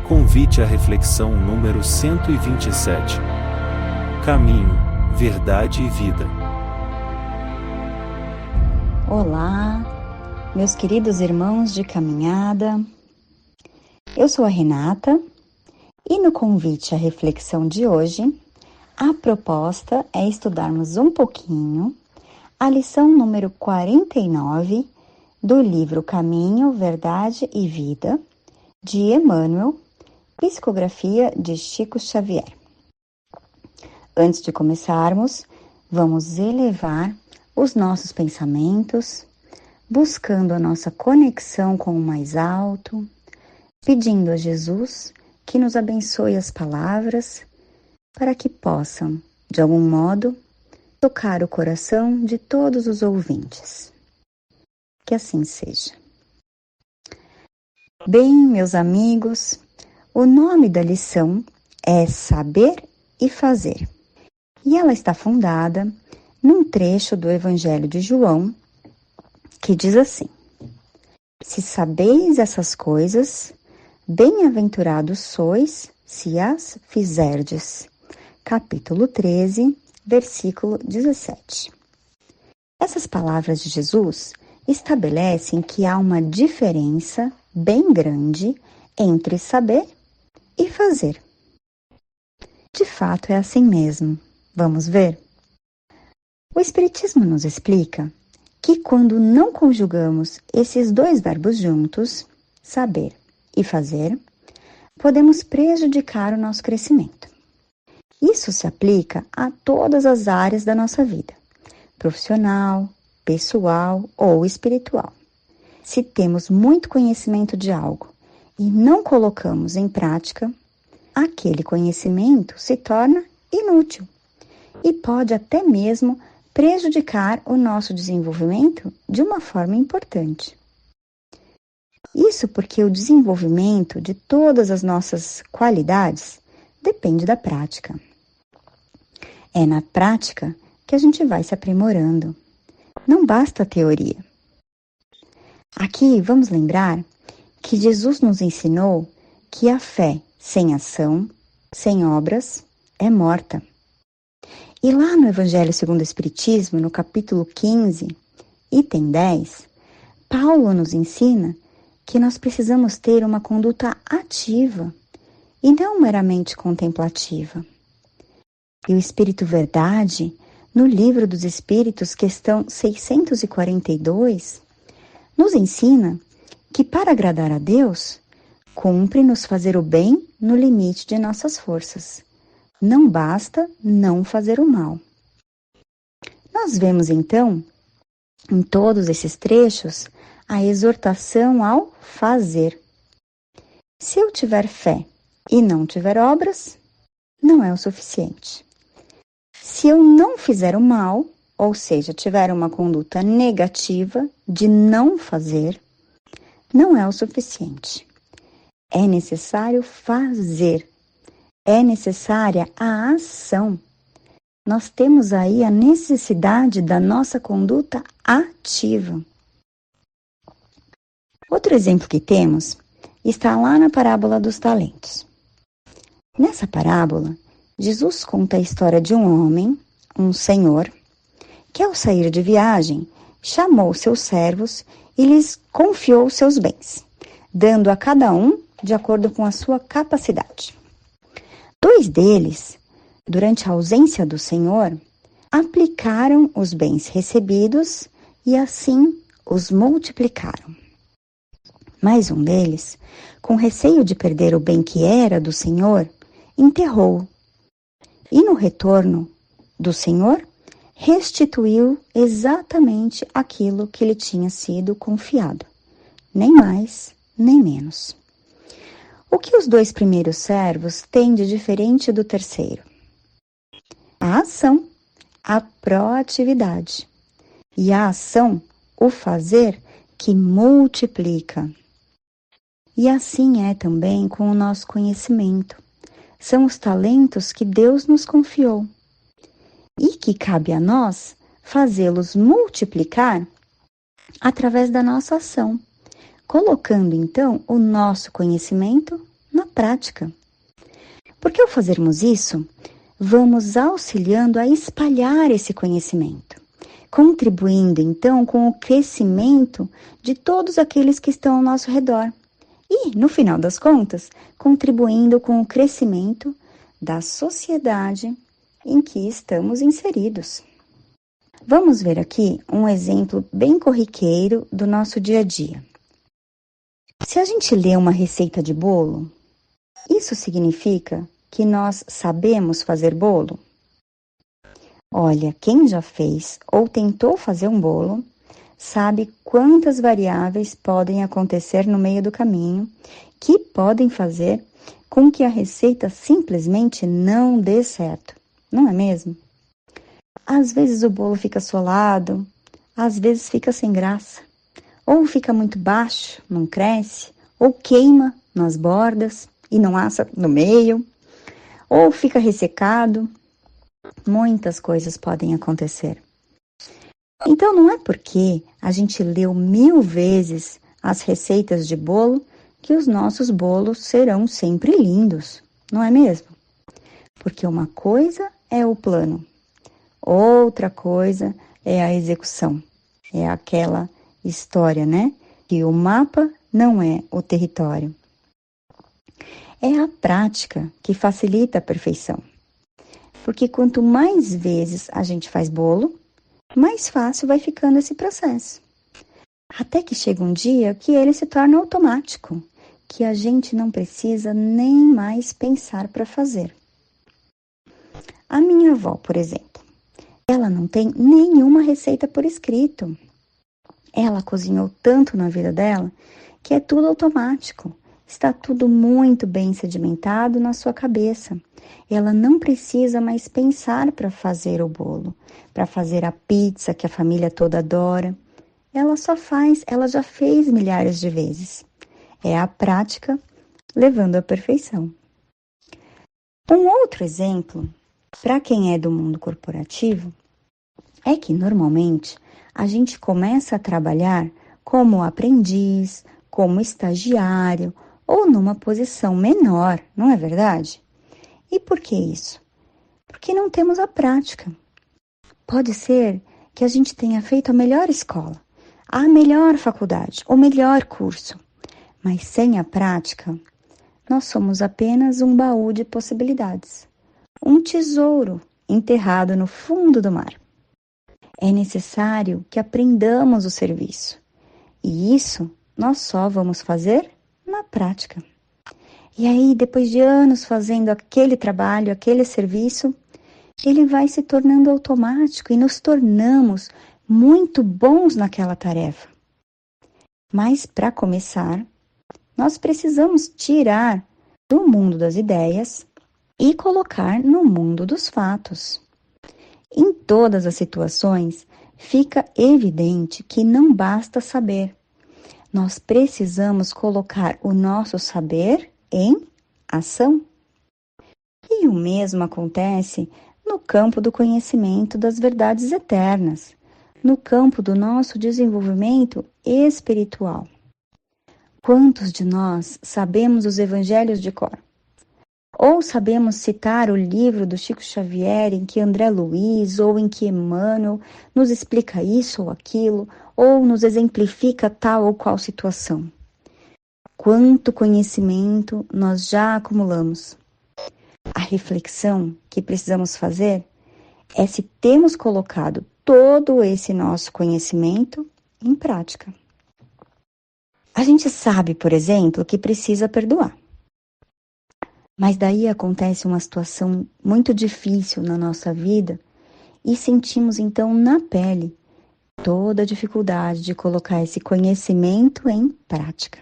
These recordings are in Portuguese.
Convite à reflexão número 127. Caminho, verdade e vida. Olá, meus queridos irmãos de caminhada. Eu sou a Renata e no convite à reflexão de hoje, a proposta é estudarmos um pouquinho a lição número 49 do livro Caminho, Verdade e Vida, de Emmanuel, psicografia de Chico Xavier. Antes de começarmos, vamos elevar os nossos pensamentos, buscando a nossa conexão com o mais alto, pedindo a Jesus que nos abençoe as palavras para que possam, de algum modo, tocar o coração de todos os ouvintes. Que assim seja. Bem, meus amigos, o nome da lição é Saber e Fazer. E ela está fundada num trecho do Evangelho de João, que diz assim: Se sabeis essas coisas, bem-aventurados sois se as fizerdes. Capítulo 13, versículo 17. Essas palavras de Jesus estabelecem que há uma diferença bem grande entre saber e fazer. De fato, é assim mesmo. Vamos ver? O Espiritismo nos explica que quando não conjugamos esses dois verbos juntos, saber e fazer, podemos prejudicar o nosso crescimento. Isso se aplica a todas as áreas da nossa vida, profissional, pessoal ou espiritual. Se temos muito conhecimento de algo e não colocamos em prática, aquele conhecimento se torna inútil e pode até mesmo prejudicar o nosso desenvolvimento de uma forma importante. Isso porque o desenvolvimento de todas as nossas qualidades depende da prática. É na prática que a gente vai se aprimorando. Não basta a teoria. Aqui vamos lembrar que Jesus nos ensinou que a fé sem ação, sem obras, é morta. E lá no Evangelho segundo o Espiritismo, no capítulo 15, item 10, Paulo nos ensina que nós precisamos ter uma conduta ativa e não meramente contemplativa. E o Espírito Verdade, no Livro dos Espíritos, questão 642, nos ensina que para agradar a Deus, cumpre-nos fazer o bem no limite de nossas forças. Não basta não fazer o mal. Nós vemos então, em todos esses trechos, a exortação ao fazer. Se eu tiver fé e não tiver obras, não é o suficiente. Se eu não fizer o mal, ou seja, tiver uma conduta negativa de não fazer, não é o suficiente. É necessário fazer. É necessária a ação. Nós temos aí a necessidade da nossa conduta ativa. Outro exemplo que temos está lá na parábola dos talentos. Nessa parábola, Jesus conta a história de um homem, um senhor, que ao sair de viagem, chamou seus servos e lhes confiou seus bens, dando a cada um de acordo com a sua capacidade. 2 deles, durante a ausência do Senhor, aplicaram os bens recebidos e assim os multiplicaram. Mas um deles, com receio de perder o bem que era do Senhor, enterrou-o. E no retorno do Senhor, restituiu exatamente aquilo que lhe tinha sido confiado, nem mais, nem menos. O que os 2 primeiros servos têm de diferente do terceiro? A ação, a proatividade. E a ação, o fazer, que multiplica. E assim é também com o nosso conhecimento. São os talentos que Deus nos confiou. E que cabe a nós fazê-los multiplicar através da nossa ação, colocando então o nosso conhecimento na prática. Porque ao fazermos isso, vamos auxiliando a espalhar esse conhecimento, contribuindo então com o crescimento de todos aqueles que estão ao nosso redor e, no final das contas, contribuindo com o crescimento da sociedade em que estamos inseridos. Vamos ver aqui um exemplo bem corriqueiro do nosso dia a dia. Se a gente lê uma receita de bolo, isso significa que nós sabemos fazer bolo? Olha, quem já fez ou tentou fazer um bolo, sabe quantas variáveis podem acontecer no meio do caminho que podem fazer com que a receita simplesmente não dê certo, não é mesmo? Às vezes o bolo fica solado, às vezes fica sem graça, ou fica muito baixo, não cresce, ou queima nas bordas e não assa no meio, ou fica ressecado. Muitas coisas podem acontecer. Então não é porque a gente leu 1000 vezes as receitas de bolo que os nossos bolos serão sempre lindos, não é mesmo? Porque uma coisa é o plano, outra coisa é a execução. É aquela história, né? Que o mapa não é o território. É a prática que facilita a perfeição. Porque quanto mais vezes a gente faz bolo, mais fácil vai ficando esse processo. Até que chega um dia que ele se torna automático, que a gente não precisa nem mais pensar para fazer. A minha avó, por exemplo, ela não tem nenhuma receita por escrito. Ela cozinhou tanto na vida dela que é tudo automático. Está tudo muito bem sedimentado na sua cabeça. Ela não precisa mais pensar para fazer o bolo, para fazer a pizza que a família toda adora. Ela só faz, ela já fez milhares de vezes. É a prática levando à perfeição. Um outro exemplo, para quem é do mundo corporativo, é que normalmente a gente começa a trabalhar como aprendiz, como estagiário ou numa posição menor, não é verdade? E por que isso? Porque não temos a prática. Pode ser que a gente tenha feito a melhor escola, a melhor faculdade, o melhor curso, mas sem a prática, nós somos apenas um baú de possibilidades, um tesouro enterrado no fundo do mar. É necessário que aprendamos o serviço, e isso nós só vamos fazer na prática. E aí, depois de anos fazendo aquele trabalho, aquele serviço, ele vai se tornando automático e nos tornamos muito bons naquela tarefa. Mas, para começar, nós precisamos tirar do mundo das ideias e colocar no mundo dos fatos. Em todas as situações, fica evidente que não basta saber. Nós precisamos colocar o nosso saber em ação. E o mesmo acontece no campo do conhecimento das verdades eternas, no campo do nosso desenvolvimento espiritual. Quantos de nós sabemos os evangelhos de cor? Ou sabemos citar o livro do Chico Xavier em que André Luiz ou em que Emmanuel nos explica isso ou aquilo, ou nos exemplifica tal ou qual situação? Quanto conhecimento nós já acumulamos? A reflexão que precisamos fazer é se temos colocado todo esse nosso conhecimento em prática. A gente sabe, por exemplo, que precisa perdoar. Mas daí acontece uma situação muito difícil na nossa vida e sentimos então na pele toda a dificuldade de colocar esse conhecimento em prática.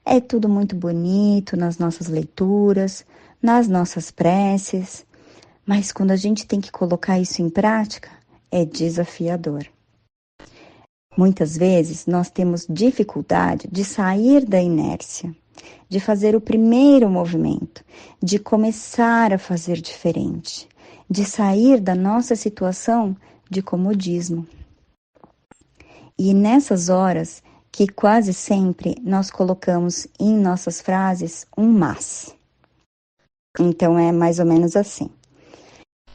É tudo muito bonito nas nossas leituras, nas nossas preces, mas quando a gente tem que colocar isso em prática, é desafiador. Muitas vezes nós temos dificuldade de sair da inércia, de fazer o primeiro movimento, de começar a fazer diferente, de sair da nossa situação de comodismo. E nessas horas que quase sempre nós colocamos em nossas frases um mas. Então é mais ou menos assim.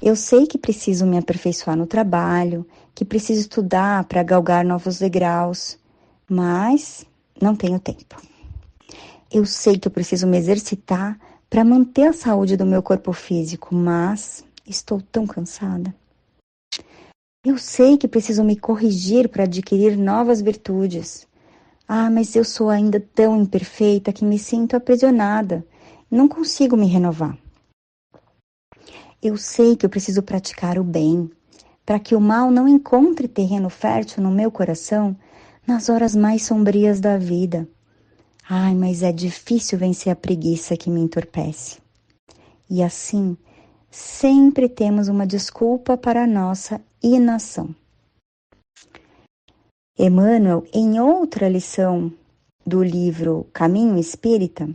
Eu sei que preciso me aperfeiçoar no trabalho, que preciso estudar para galgar novos degraus, mas não tenho tempo. Eu sei que eu preciso me exercitar para manter a saúde do meu corpo físico, mas estou tão cansada. Eu sei que preciso me corrigir para adquirir novas virtudes. Mas eu sou ainda tão imperfeita que me sinto aprisionada. Não consigo me renovar. Eu sei que eu preciso praticar o bem, para que o mal não encontre terreno fértil no meu coração nas horas mais sombrias da vida. Mas é difícil vencer a preguiça que me entorpece. E assim, sempre temos uma desculpa para a nossa inação. Emmanuel, em outra lição do livro Caminho Espírita,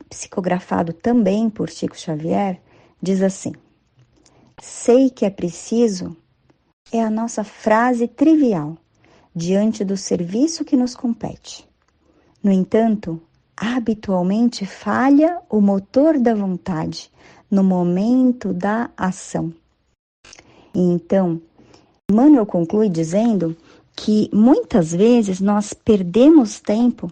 psicografado também por Chico Xavier, diz assim: sei que é preciso é a nossa frase trivial diante do serviço que nos compete. No entanto, habitualmente falha o motor da vontade no momento da ação. E então, Emmanuel conclui dizendo que muitas vezes nós perdemos tempo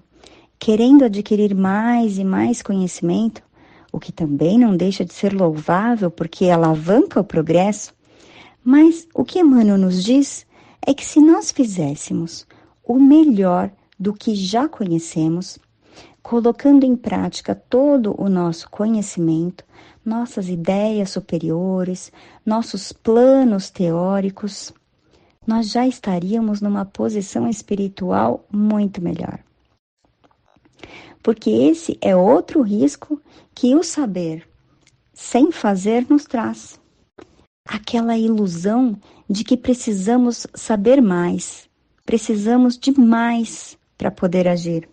querendo adquirir mais e mais conhecimento, o que também não deixa de ser louvável porque alavanca o progresso, mas o que Emmanuel nos diz é que se nós fizéssemos o melhor do que já conhecemos, colocando em prática todo o nosso conhecimento, nossas ideias superiores, nossos planos teóricos, nós já estaríamos numa posição espiritual muito melhor. Porque esse é outro risco que o saber sem fazer nos traz. Aquela ilusão de que precisamos saber mais, precisamos de mais para poder agir.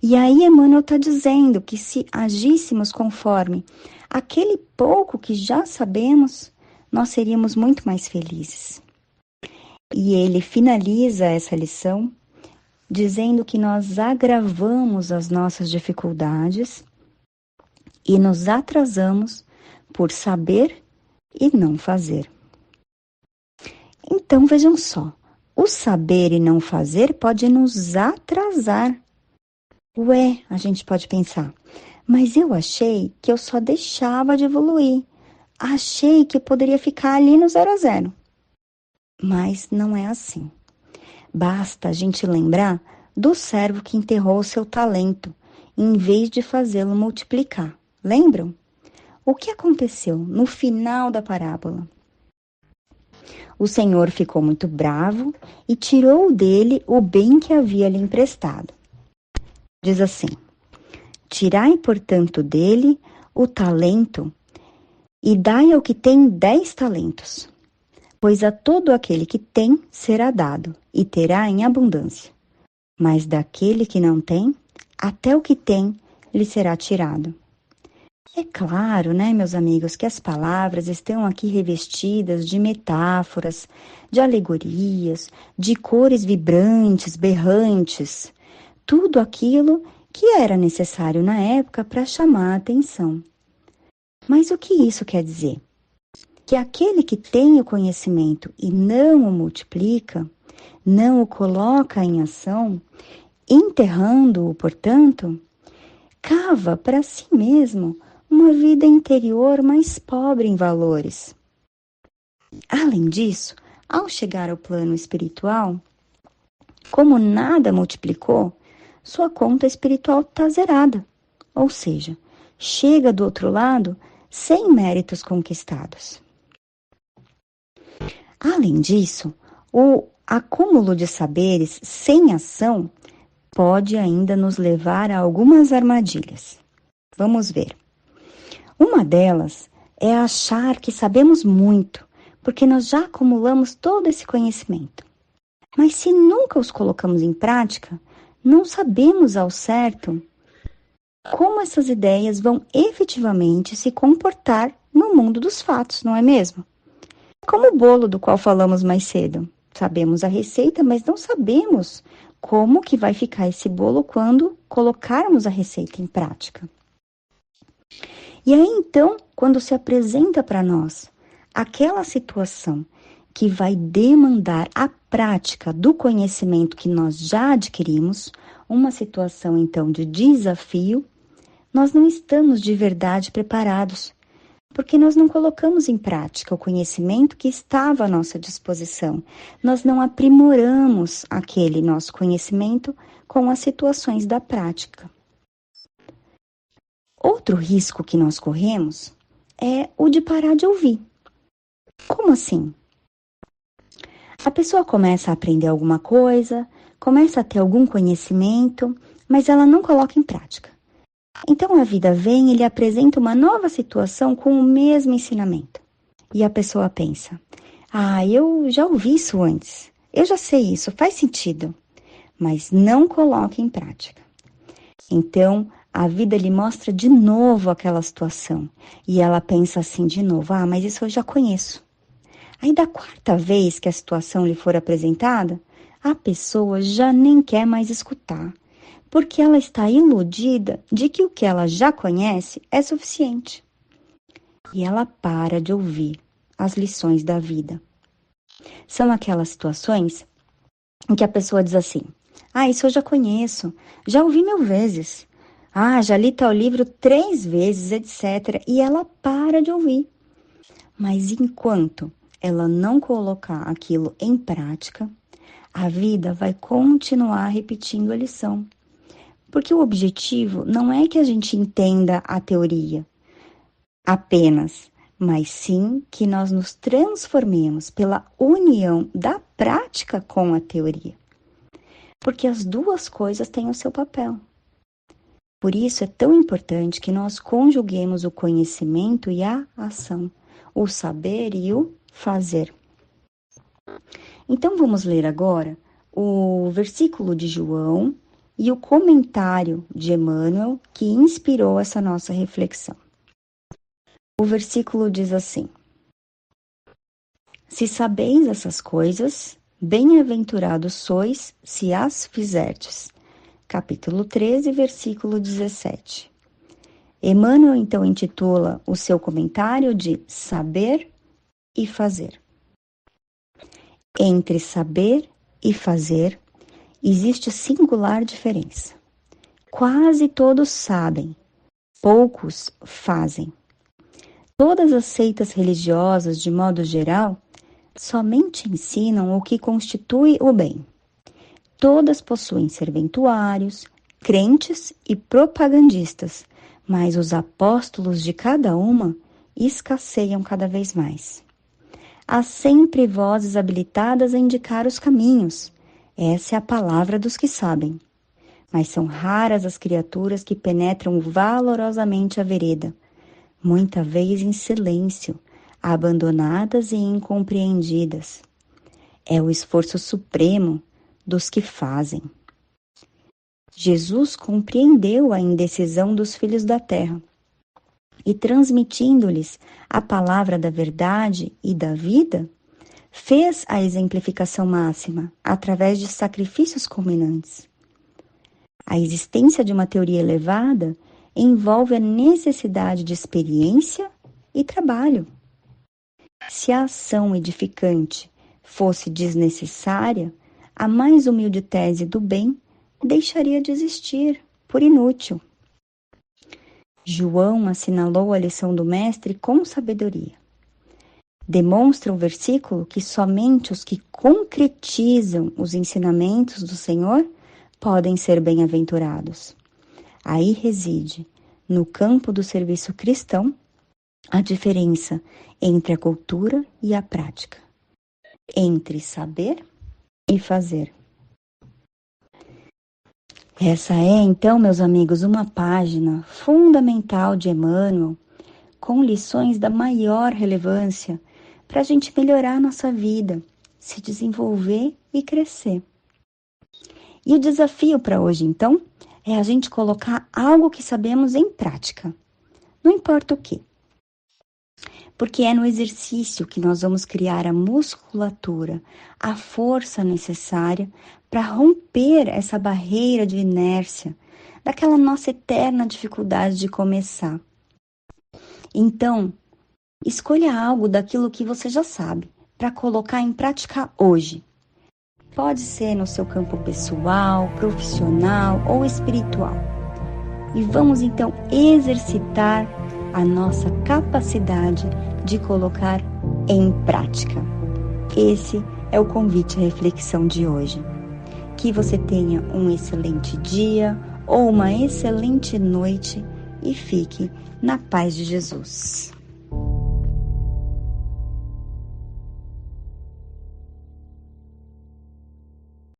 E aí Emmanuel está dizendo que se agíssemos conforme aquele pouco que já sabemos, nós seríamos muito mais felizes. E ele finaliza essa lição dizendo que nós agravamos as nossas dificuldades e nos atrasamos por saber e não fazer. Então vejam só, o saber e não fazer pode nos atrasar. A gente pode pensar, mas eu achei que eu só deixava de evoluir. Achei que eu poderia ficar ali no 0 a 0. Mas não é assim. Basta a gente lembrar do servo que enterrou o seu talento, em vez de fazê-lo multiplicar. Lembram? O que aconteceu no final da parábola? O Senhor ficou muito bravo e tirou dele o bem que havia lhe emprestado. Diz assim: tirai, portanto, dele o talento e dai ao que tem 10 talentos. Pois a todo aquele que tem será dado, e terá em abundância. Mas daquele que não tem, até o que tem lhe será tirado. É claro, meus amigos, que as palavras estão aqui revestidas de metáforas, de alegorias, de cores vibrantes, berrantes, tudo aquilo que era necessário na época para chamar a atenção. Mas o que isso quer dizer? Que aquele que tem o conhecimento e não o multiplica, não o coloca em ação, enterrando-o, portanto, cava para si mesmo uma vida interior mais pobre em valores. Além disso, ao chegar ao plano espiritual, como nada multiplicou, sua conta espiritual está zerada, ou seja, chega do outro lado sem méritos conquistados. Além disso, o acúmulo de saberes sem ação pode ainda nos levar a algumas armadilhas. Vamos ver. Uma delas é achar que sabemos muito, porque nós já acumulamos todo esse conhecimento. Mas se nunca os colocamos em prática, não sabemos ao certo como essas ideias vão efetivamente se comportar no mundo dos fatos, não é mesmo? Como o bolo do qual falamos mais cedo. Sabemos a receita, mas não sabemos como que vai ficar esse bolo quando colocarmos a receita em prática. E aí, então, quando se apresenta para nós aquela situação que vai demandar a prática do conhecimento que nós já adquirimos, uma situação, então, de desafio, nós não estamos de verdade preparados, porque nós não colocamos em prática o conhecimento que estava à nossa disposição. Nós não aprimoramos aquele nosso conhecimento com as situações da prática. Outro risco que nós corremos é o de parar de ouvir. Como assim? A pessoa começa a aprender alguma coisa, começa a ter algum conhecimento, mas ela não coloca em prática. Então a vida vem e lhe apresenta uma nova situação com o mesmo ensinamento. E a pessoa pensa: eu já ouvi isso antes, eu já sei isso, faz sentido, mas não coloca em prática. Então a vida lhe mostra de novo aquela situação e ela pensa assim de novo: mas isso eu já conheço. Aí da quarta vez que a situação lhe for apresentada, a pessoa já nem quer mais escutar, porque ela está iludida de que o que ela já conhece é suficiente. E ela para de ouvir as lições da vida. São aquelas situações em que a pessoa diz assim: isso eu já conheço, já ouvi 1000 vezes. Já li tal livro 3 vezes, etc. E ela para de ouvir. Mas enquanto ela não colocar aquilo em prática, a vida vai continuar repetindo a lição. Porque o objetivo não é que a gente entenda a teoria apenas, mas sim que nós nos transformemos pela união da prática com a teoria. Porque as duas coisas têm o seu papel. Por isso é tão importante que nós conjuguemos o conhecimento e a ação, o saber e o fazer. Então vamos ler agora o versículo de João e o comentário de Emmanuel que inspirou essa nossa reflexão. O versículo diz assim: Se sabeis essas coisas, bem-aventurados sois se as fizerdes. Capítulo 13, versículo 17. Emmanuel então intitula o seu comentário de Saber e Fazer. Entre saber e fazer existe singular diferença. Quase todos sabem, poucos fazem. Todas as seitas religiosas, de modo geral, somente ensinam o que constitui o bem. Todas possuem serventuários, crentes e propagandistas, mas os apóstolos de cada uma escasseiam cada vez mais. Há sempre vozes habilitadas a indicar os caminhos. Essa é a palavra dos que sabem. Mas são raras as criaturas que penetram valorosamente a vereda, muita vez em silêncio, abandonadas e incompreendidas. É o esforço supremo dos que fazem. Jesus compreendeu a indecisão dos filhos da terra e, transmitindo-lhes a palavra da verdade e da vida, fez a exemplificação máxima através de sacrifícios culminantes. A existência de uma teoria elevada envolve a necessidade de experiência e trabalho. Se a ação edificante fosse desnecessária, a mais humilde tese do bem deixaria de existir, por inútil. João assinalou a lição do mestre com sabedoria. Demonstra o versículo que somente os que concretizam os ensinamentos do Senhor podem ser bem-aventurados. Aí reside, no campo do serviço cristão, a diferença entre a cultura e a prática, entre saber e fazer. Essa é, então, meus amigos, uma página fundamental de Emmanuel, com lições da maior relevância para a gente melhorar a nossa vida, se desenvolver e crescer. E o desafio para hoje, então, é a gente colocar algo que sabemos em prática, não importa o quê. porque é no exercício que nós vamos criar a musculatura, a força necessária para romper essa barreira de inércia, daquela nossa eterna dificuldade de começar. Então, escolha algo daquilo que você já sabe, para colocar em prática hoje. Pode ser no seu campo pessoal, profissional ou espiritual. E vamos então exercitar a nossa capacidade de colocar em prática. Esse é o convite à reflexão de hoje. Que você tenha um excelente dia ou uma excelente noite e fique na paz de Jesus.